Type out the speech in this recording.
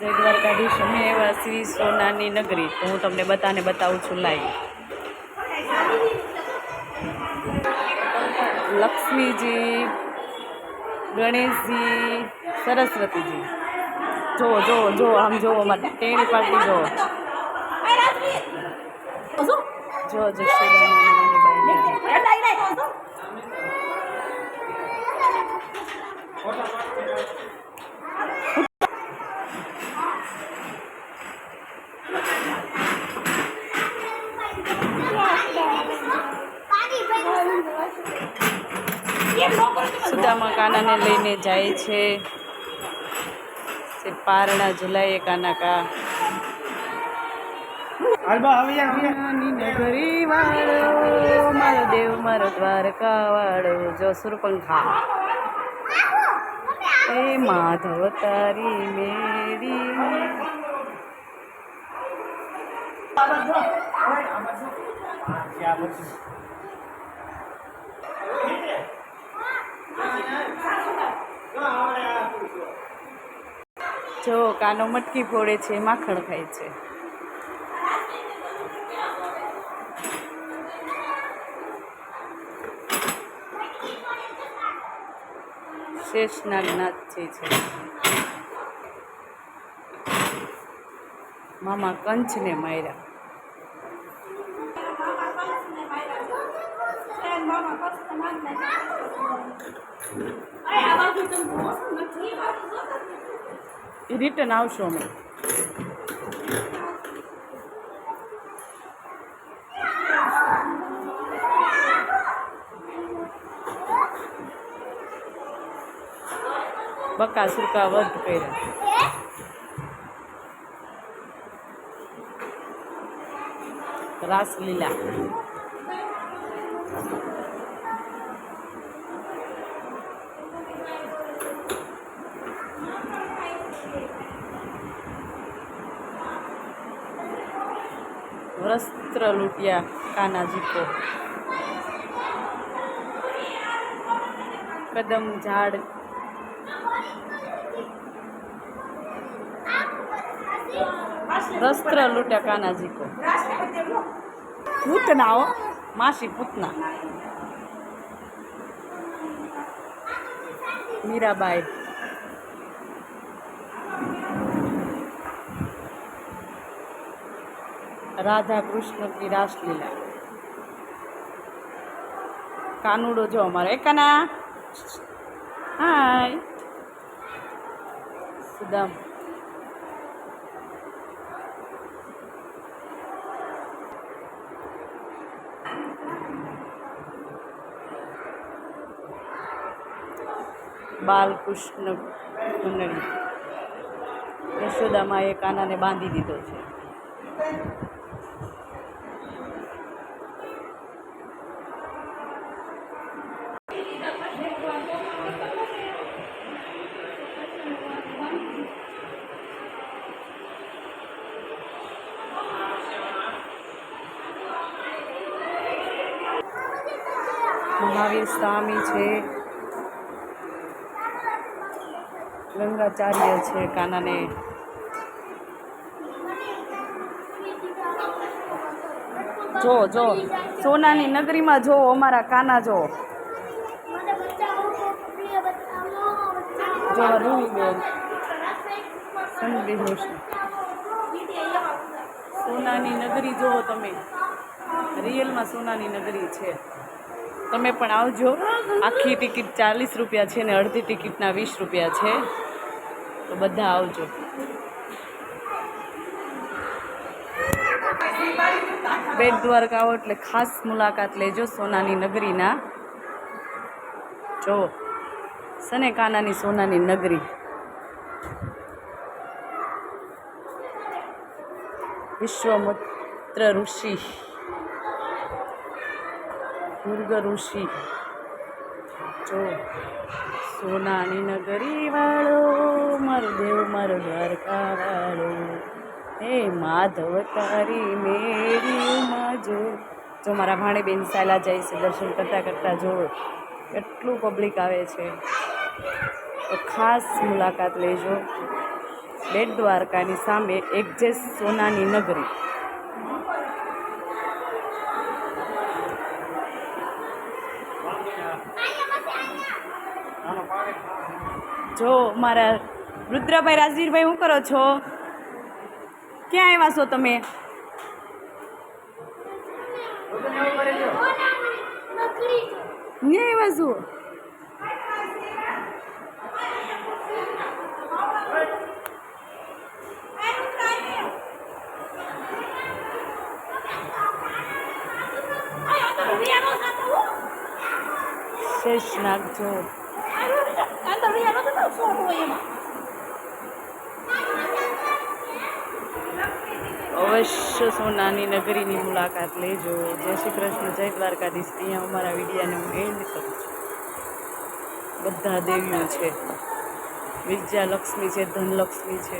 જય દ્વારકાધીશ. અમે એવા શ્રી સોનાની નગરી. તો હું તમને બતાવું છું લાઈવ. લક્ષ્મીજી, ગણેશજી, સરસ્વતીજી. જો આમ જો અમારી ટેણી પાર્ટી જો સુદામા કાનાને લઈને જાય છે. પારણા ઝુલાઈએ કાના કા નગરી વાળો મારો દેવ મારો દ્વારકા વાળો. જો સુરપંખા એ માધવ તારી મેરી. જો કાનો મટકી ફોડે છે, માખણ ખાય છે. શેષનાગ નાચે છે. મામા કંચને માર્યા. રિટર્ન આવશો અમે. બકાસુર કા વધ કર્યા. રાસલીલા. વસ્ત્ર લૂંટ્યા કાનાજી કો. કદમ ઝાડ વસ્ત્ર લૂંટ્યા કાનાજી કો. પૂતના હો, માસી પૂતના. મીરાબાઈ. राधा कृष्ण की रासलीला. कानूडो जो हमारे काना. हाय सुदाम. बालकृष्ण मंडળી. યશોદામાએ કાનાને બાંધી દીધો છે. મહાવીર સ્વામી છે. ગંગાચાર્ય છે. કાનાને જો સોનાની નગરીમાં જો અમારા કાના જો રૂહીબેન સંદેશ. સોનાની નગરી જુઓ તમે. રિયલમાં સોનાની નગરી છે. તમે પણ આવજો. આખી ટિકિટ 40 રૂપિયા છે ને અડધી ટિકિટના 20 રૂપિયા છે. તો બધા આવજો. બેટ દ્વારકા આવો એટલે ખાસ મુલાકાત લેજો સોનાની નગરીના. જો સને કાનાની સોનાની નગરી. વિશ્વામિત્ર ઋષિ, દુર્ગ ઋષિ. જો સોનાની નગરી વાળો મારો દેવ મારો દ્વારકા વાળો. હે માધવ તારી મેરીમાં જો મારા ભાણેબેન સાયલા જાય છે. દર્શન કરતાં જો કેટલું પબ્લિક આવે છે. તો ખાસ મુલાકાત લેજો. બેટ દ્વારકાની સામે એક્ઝેસ સોનાની નગરી. જો મારા રુદ્રભાઈ રાજવીરભાઈ, શું કરો છો? ક્યાં આવ્યા છો તમે? ને આવ્યા છો? શેષ નાખજો. અવશ્ય સોનાની નગરીની મુલાકાત લેજો. જય શ્રી કૃષ્ણ, જય દ્વારકાધીશ. અહીંયા અમારા વિડીયાને હું એન્ડ કરું છું. બધા દેવીઓ છે, વિજયાલક્ષ્મી છે, ધનલક્ષ્મી છે.